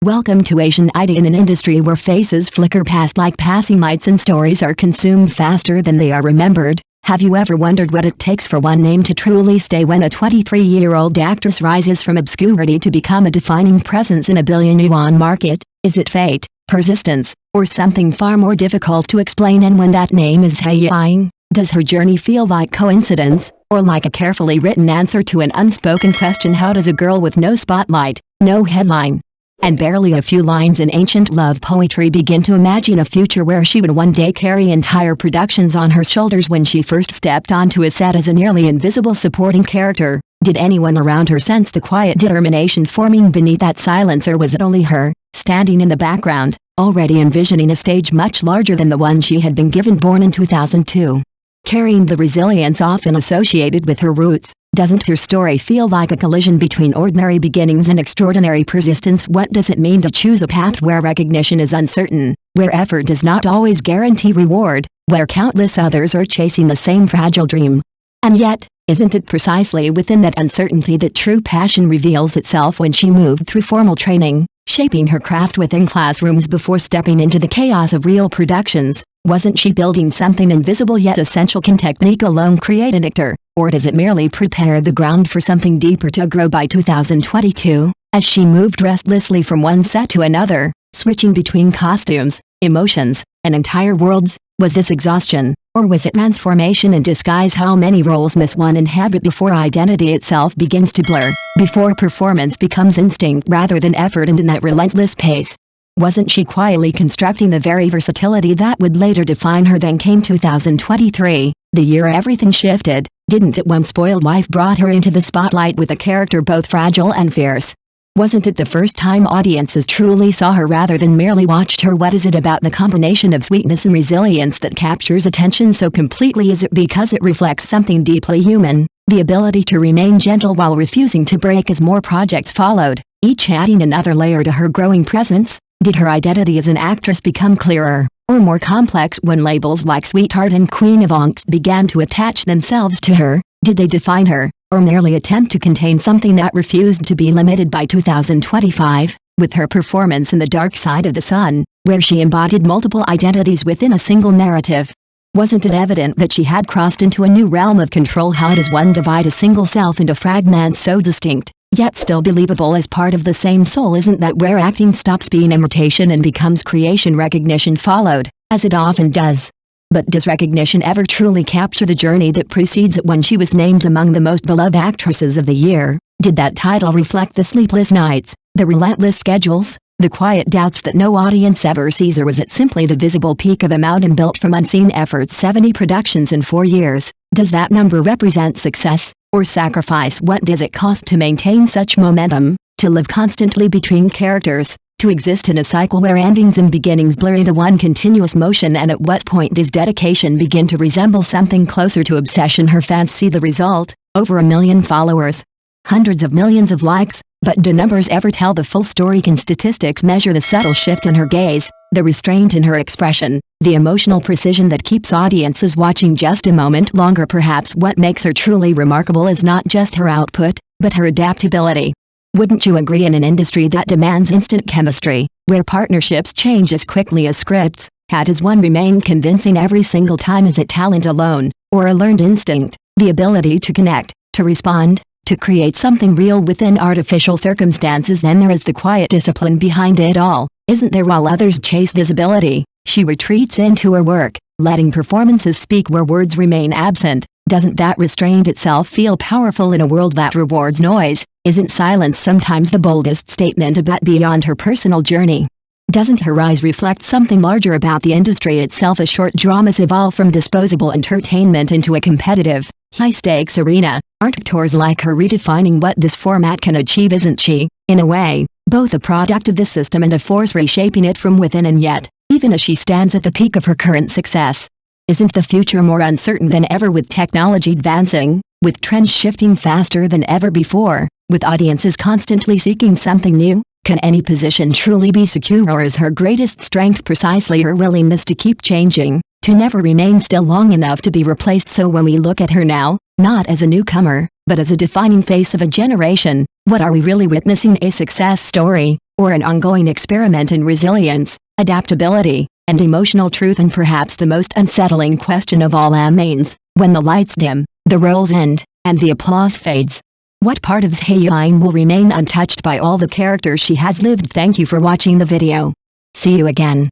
Welcome to Asian Idea, in an industry where faces flicker past like passing lights and stories are consumed faster than they are remembered. Have you ever wondered what it takes for one name to truly stay when a 23-year-old actress rises from obscurity to become a defining presence in a billion-yuan market? Is it fate, persistence, or something far more difficult to explain? And when that name is Zhai Yiying, does her journey feel like coincidence, or like a carefully written answer to an unspoken question? How does a girl with no spotlight, no headline, and barely a few lines in ancient love poetry begin to imagine a future where she would one day carry entire productions on her shoulders? When she first stepped onto a set as a nearly invisible supporting character, did anyone around her sense the quiet determination forming beneath that silence, or was it only her, standing in the background, already envisioning a stage much larger than the one she had been given? Born in 2002, carrying the resilience often associated with her roots, doesn't her story feel like a collision between ordinary beginnings and extraordinary persistence? What does it mean to choose a path where recognition is uncertain, where effort does not always guarantee reward, where countless others are chasing the same fragile dream? And yet, isn't it precisely within that uncertainty that true passion reveals itself? When she moved through formal training, shaping her craft within classrooms before stepping into the chaos of real productions, wasn't she building something invisible yet essential? Can technique alone create an actor, or does it merely prepare the ground for something deeper to grow? By 2022, as she moved restlessly from one set to another, switching between costumes, emotions, and entire worlds, was this exhaustion, or was it transformation in disguise? How many roles must one inhabit before identity itself begins to blur, before performance becomes instinct rather than effort? And in that relentless pace, wasn't she quietly constructing the very versatility that would later define her? Then came 2023, the year everything shifted, didn't it? When spoiled wife brought her into the spotlight with a character both fragile and fierce. Wasn't it the first time audiences truly saw her rather than merely watched her? What is it about the combination of sweetness and resilience that captures attention so completely? Is it because it reflects something deeply human, the ability to remain gentle while refusing to break? As more projects followed, each adding another layer to her growing presence, did her identity as an actress become clearer, or more complex when labels like Sweetheart and Queen of Angst began to attach themselves to her? Did they define her, or merely attempt to contain something that refused to be limited? By 2025, with her performance in The Dark Side of the Sun, where she embodied multiple identities within a single narrative, wasn't it evident that she had crossed into a new realm of control? How does one divide a single self into fragments so distinct, yet still believable as part of the same soul? Isn't that where acting stops being imitation and becomes creation? Recognition followed, as it often does. But does recognition ever truly capture the journey that precedes it? When she was named among the most beloved actresses of the year, did that title reflect the sleepless nights, the relentless schedules, the quiet doubts that no audience ever sees? Or was it simply the visible peak of a mountain built from unseen efforts? 70 productions in 4 years. Does that number represent success, or sacrifice? What does it cost to maintain such momentum, to live constantly between characters, to exist in a cycle where endings and beginnings blur into one continuous motion? And at what point does dedication begin to resemble something closer to obsession? Her fans see the result: over 1 million followers, hundreds of millions of likes. But do numbers ever tell the full story? Can statistics measure the subtle shift in her gaze, the restraint in her expression, the emotional precision that keeps audiences watching just a moment longer? Perhaps what makes her truly remarkable is not just her output, but her adaptability. Wouldn't you agree? In an industry that demands instant chemistry, where partnerships change as quickly as scripts, how does one remain convincing every single time? Is it talent alone, or a learned instinct, the ability to connect, to respond, to create something real within artificial circumstances? Then there is the quiet discipline behind it all, isn't there? While others chase visibility, she retreats into her work, letting performances speak where words remain absent. Doesn't that restraint itself feel powerful in a world that rewards noise? Isn't silence sometimes the boldest statement about beyond her personal journey? Doesn't her rise reflect something larger about the industry itself? As short dramas evolve from disposable entertainment into a competitive, high-stakes arena, aren't tours like her redefining what this format can achieve? Isn't she, in a way, both a product of this system and a force reshaping it from within? And yet, even as she stands at the peak of her current success, isn't the future more uncertain than ever? With technology advancing, with trends shifting faster than ever before, with audiences constantly seeking something new, can any position truly be secure? Or is her greatest strength precisely her willingness to keep changing, to never remain still long enough to be replaced? So when we look at her now, not as a newcomer, but as a defining face of a generation, What are we really witnessing, a success story, or an ongoing experiment in resilience, adaptability, and emotional truth? And perhaps the most unsettling question of all remains, when the lights dim, the roles end, and the applause fades, what part of Zhai Yiying will remain untouched by all the characters she has lived? Thank you for watching the video. See you again.